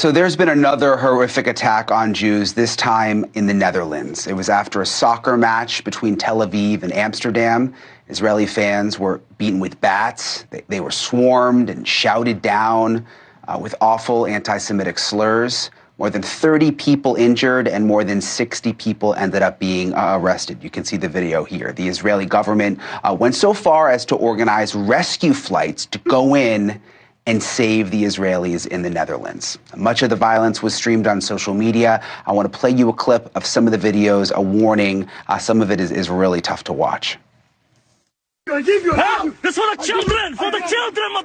So there's been another horrific attack on Jews, this time in the Netherlands. It was after a soccer match between Tel Aviv and Amsterdam. Israeli fans were beaten with bats. They were swarmed and shouted down with awful anti-Semitic slurs. More than 30 people injured and more than 60 people ended up being arrested. You can see the video here. The Israeli government went so far as to organize rescue flights to go in and save the Israelis in the Netherlands. Much of the violence was streamed on social media. I want to play you a clip of some of the videos, a warning. Some of it is really tough to watch. I give you. Help! This for the children! For the children!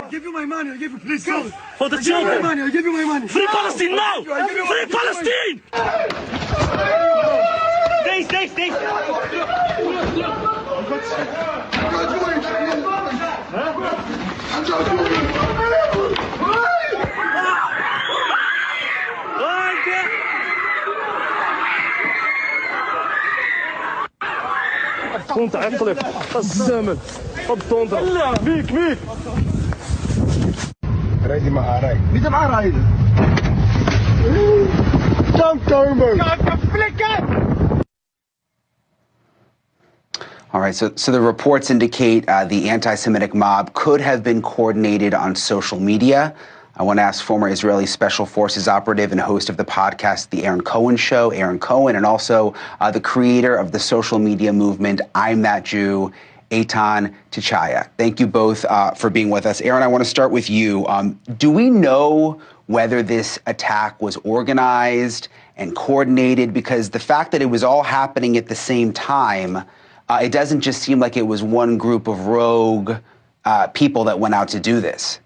I give you my money. I give you, please go. For the children! I give you my money. Free Palestine now! Free Palestine! Stay! Tonta, اقلب الزمن الطونتا ميك رايدي مع راي مين مع راي All right, so the reports indicate the anti-Semitic mob could have been coordinated on social media. I want to ask former Israeli Special Forces operative and host of the podcast, The Cohen Show, Eitan Cohen, and also the creator of the social media movement, I'm That Jew, Eitan Chitayat. Thank you both for being with us. Eitan, I want to start with you. Do we know whether this attack was organized and coordinated? Because the fact that it was all happening at the same time, it doesn't just seem like it was one group of rogue people that went out to do this.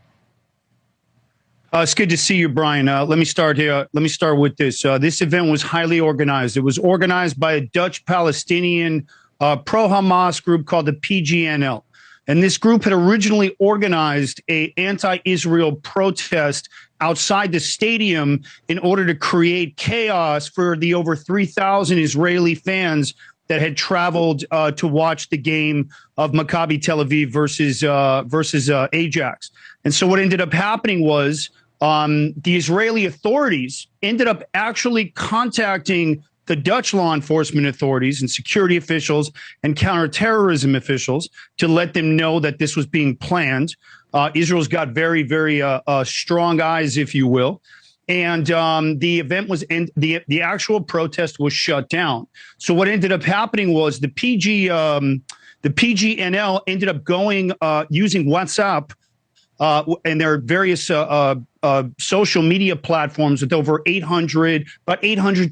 It's good to see you, Brian. Let me start here. Let me start with this. This event was highly organized. It was organized by a Dutch-Palestinian pro-Hamas group called the PGNL. And this group had originally organized an anti-Israel protest outside the stadium in order to create chaos for the over 3,000 Israeli fans that had traveled to watch the game of Maccabi Tel Aviv versus Ajax. And so what ended up happening was the Israeli authorities ended up actually contacting the Dutch law enforcement authorities and security officials and counterterrorism officials to let them know that this was being planned. Israel's got very, very strong eyes, if you will. And the event was the actual protest was shut down. So what ended up happening was the PGNL ended up going using WhatsApp and there are various social media platforms with over 800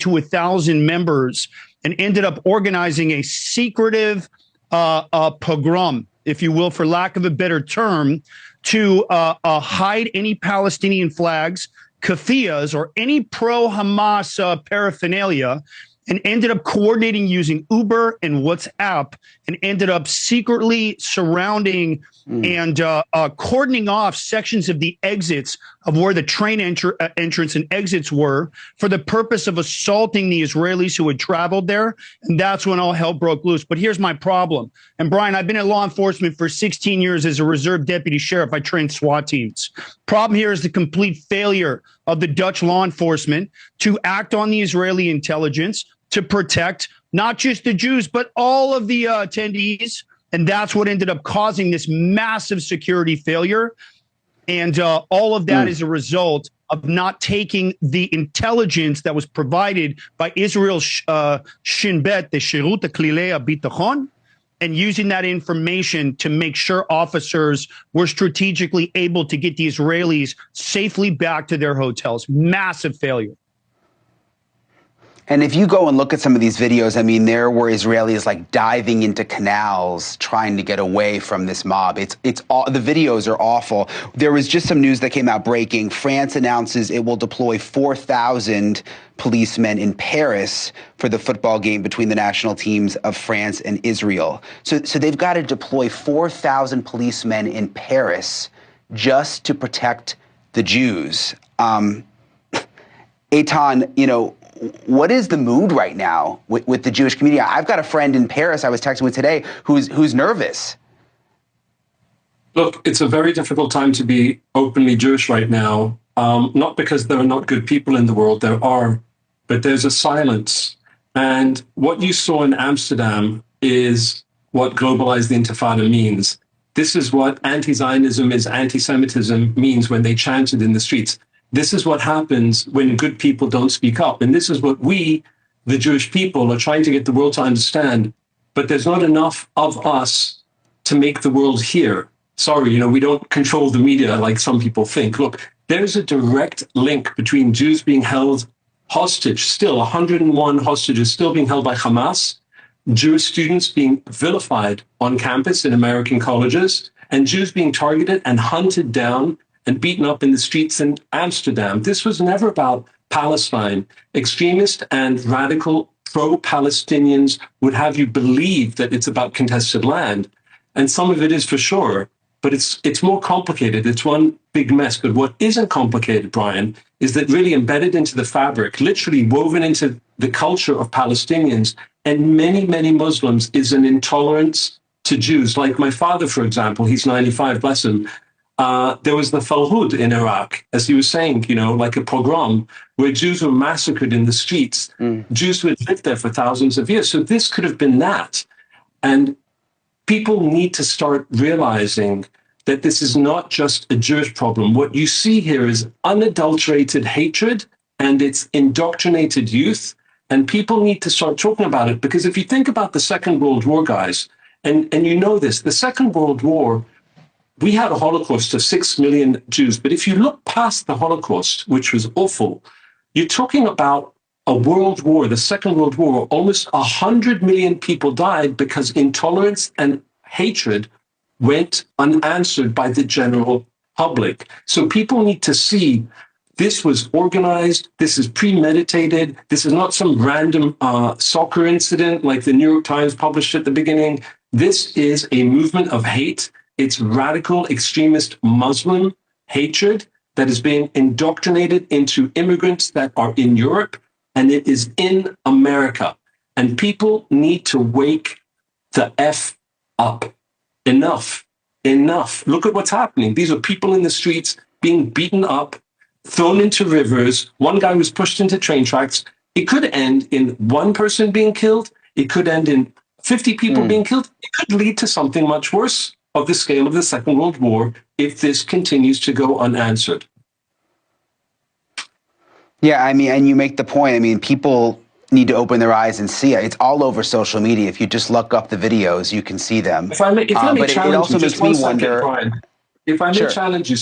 to 1,000 members, and ended up organizing a secretive pogrom, if you will, for lack of a better term, to hide any Palestinian flags, keffiyehs, or any pro-Hamas paraphernalia, and ended up coordinating using Uber and WhatsApp, and ended up secretly surrounding and cordoning off sections of the exits of where the train entrance and exits were for the purpose of assaulting the Israelis who had traveled there. And that's when all hell broke loose. But here's my problem. And Brian, I've been in law enforcement for 16 years as a reserve deputy sheriff. I trained SWAT teams. Problem here is the complete failure of the Dutch law enforcement to act on the Israeli intelligence to protect not just the Jews, but all of the attendees. And that's what ended up causing this massive security failure. And all of that is a result of not taking the intelligence that was provided by Israel's Shin Bet, the Shirut Klilei Bitachon, and using that information to make sure officers were strategically able to get the Israelis safely back to their hotels. Massive failure. And if you go and look at some of these videos, I mean, there were Israelis like diving into canals trying to get away from this mob. It's all, the videos are awful. There was just some news that came out breaking. France announces it will deploy 4,000 policemen in Paris for the football game between the national teams of France and Israel. So they've got to deploy 4,000 policemen in Paris just to protect the Jews. Eitan, you know, what is the mood right now with the Jewish community? I've got a friend in Paris I was texting with today who's nervous. Look, it's a very difficult time to be openly Jewish right now. not because there are not good people in the world, there are, but there's a silence. And what you saw in Amsterdam is what globalized the Intifada means. This is what anti-Zionism is, anti-Semitism means when they chanted in the streets. This is what happens when good people don't speak up. And this is what we, the Jewish people, are trying to get the world to understand. But there's not enough of us to make the world hear. Sorry, we don't control the media like some people think. Look, there's a direct link between Jews being held hostage, still 101 hostages still being held by Hamas, Jewish students being vilified on campus in American colleges, and Jews being targeted and hunted down and beaten up in the streets in Amsterdam. This was never about Palestine. Extremist and radical pro-Palestinians would have you believe that it's about contested land. And some of it is for sure, but it's more complicated. It's one big mess. But what isn't complicated, Brian, is that really embedded into the fabric, literally woven into the culture of Palestinians and many, many Muslims, is an intolerance to Jews. Like my father, for example, he's 95, bless him. There was the Falhud in Iraq, as he was saying, like a pogrom, where Jews were massacred in the streets, Jews who had lived there for thousands of years. So this could have been that. And people need to start realizing that this is not just a Jewish problem. What you see here is unadulterated hatred, and it's indoctrinated youth. And people need to start talking about it, because if you think about the Second World War, guys, and you know this, the Second World War, we had a Holocaust of 6 million Jews. But if you look past the Holocaust, which was awful, you're talking about a world war, the Second World War. Almost 100 million people died because intolerance and hatred went unanswered by the general public. So people need to see this was organized, this is premeditated, this is not some random soccer incident like the New York Times published at the beginning. This is a movement of hate. It's radical extremist Muslim hatred that is being indoctrinated into immigrants that are in Europe, and it is in America. And people need to wake the F up. Enough. Look at what's happening. These are people in the streets being beaten up, thrown into rivers. One guy was pushed into train tracks. It could end in one person being killed. It could end in 50 people being killed. It could lead to something much worse of the scale of the Second World War if this continues to go unanswered. Yeah, and you make the point. People need to open their eyes and see it. It's all over social media. If you just look up the videos, you can see them. If I may but challenge it also you, makes me wonder. Brian, if I may Sure. challenge you,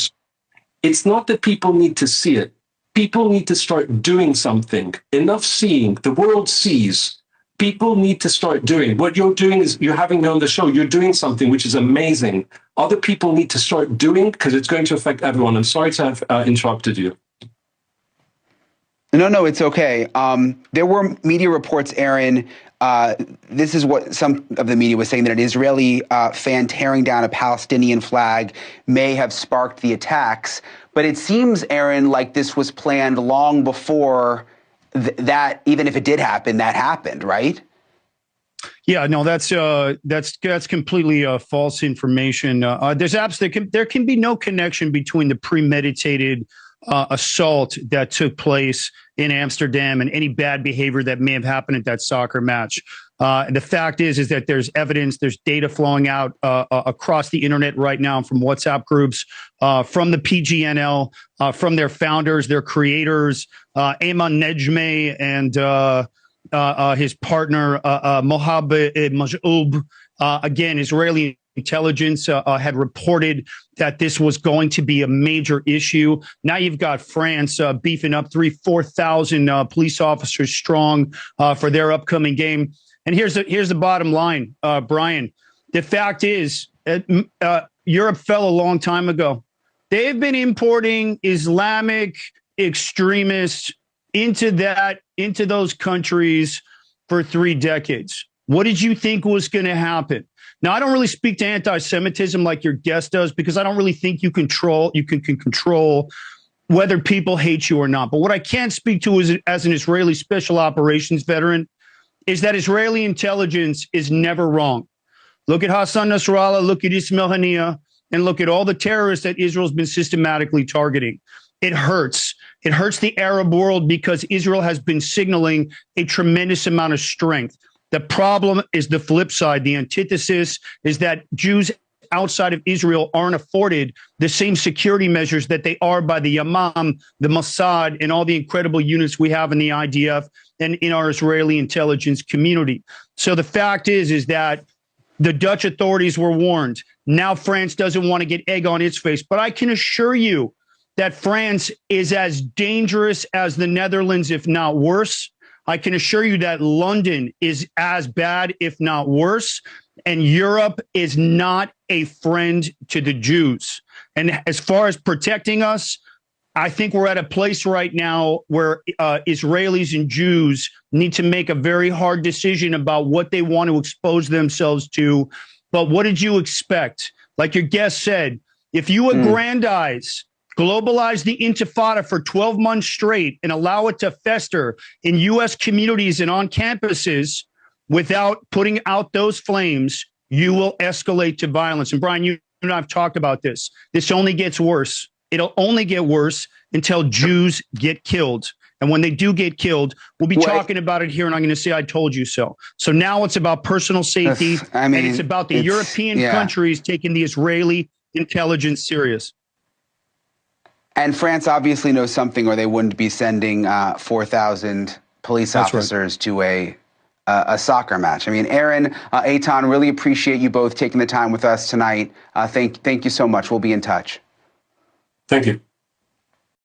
it's not that people need to see it. People need to start doing something. Enough seeing. The world sees. People need to start doing. What you're doing is you're having me on the show. You're doing something which is amazing. Other people need to start doing, because it's going to affect everyone. I'm sorry to have interrupted you. No, it's okay. There were media reports, Aaron. This is what some of the media was saying, that an Israeli fan tearing down a Palestinian flag may have sparked the attacks. But it seems, Aaron, like this was planned long before that, even if it did happen, that happened, right? Yeah, no, that's completely false information. There can be no connection between the premeditated assault that took place in Amsterdam and any bad behavior that may have happened at that soccer match. The fact is that there's evidence, there's data flowing out across the internet right now from WhatsApp groups, from the PGNL, from their founders, their creators, Ayman Nejmeh and his partner, Mohab Majoub. Again, Israeli intelligence had reported that this was going to be a major issue. Now you've got France beefing up 4,000 police officers strong for their upcoming game. And here's the bottom line, Brian. The fact is, Europe fell a long time ago. They've been importing Islamic extremists into those countries for 3 decades. What did you think was going to happen? Now, I don't really speak to anti-Semitism like your guest does, because I don't really think you can control whether people hate you or not. But what I can speak to is, as an Israeli special operations veteran, is that Israeli intelligence is never wrong. Look at Hassan Nasrallah, look at Ismail Haniyeh, and look at all the terrorists that Israel's been systematically targeting. it hurts. It hurts the Arab world because Israel has been signaling a tremendous amount of strength. The problem is the flip side. The antithesis is that Jews outside of Israel aren't afforded the same security measures that they are by the Yamam, the Mossad, and all the incredible units we have in the IDF and in our Israeli intelligence community. So the fact is that the Dutch authorities were warned. Now France doesn't want to get egg on its face. But I can assure you that France is as dangerous as the Netherlands, if not worse. I can assure you that London is as bad, if not worse. And Europe is not a friend to the Jews. And as far as protecting us, I think we're at a place right now where Israelis and Jews need to make a very hard decision about what they want to expose themselves to. But what did you expect? Like your guest said, if you aggrandize, globalize the Intifada for 12 months straight and allow it to fester in U.S. communities and on campuses without putting out those flames, you will escalate to violence. And Brian, you and I have talked about this. This only gets worse. It'll only get worse until Jews get killed. And when they do get killed, we'll be talking about it here, and I'm going to say I told you so. So now it's about personal safety, and it's about the European countries taking the Israeli intelligence serious. And France obviously knows something, or they wouldn't be sending 4,000 police officers to a soccer match. I mean, Aaron, Eitan, really appreciate you both taking the time with us tonight. Thank you so much. We'll be in touch. Thank you.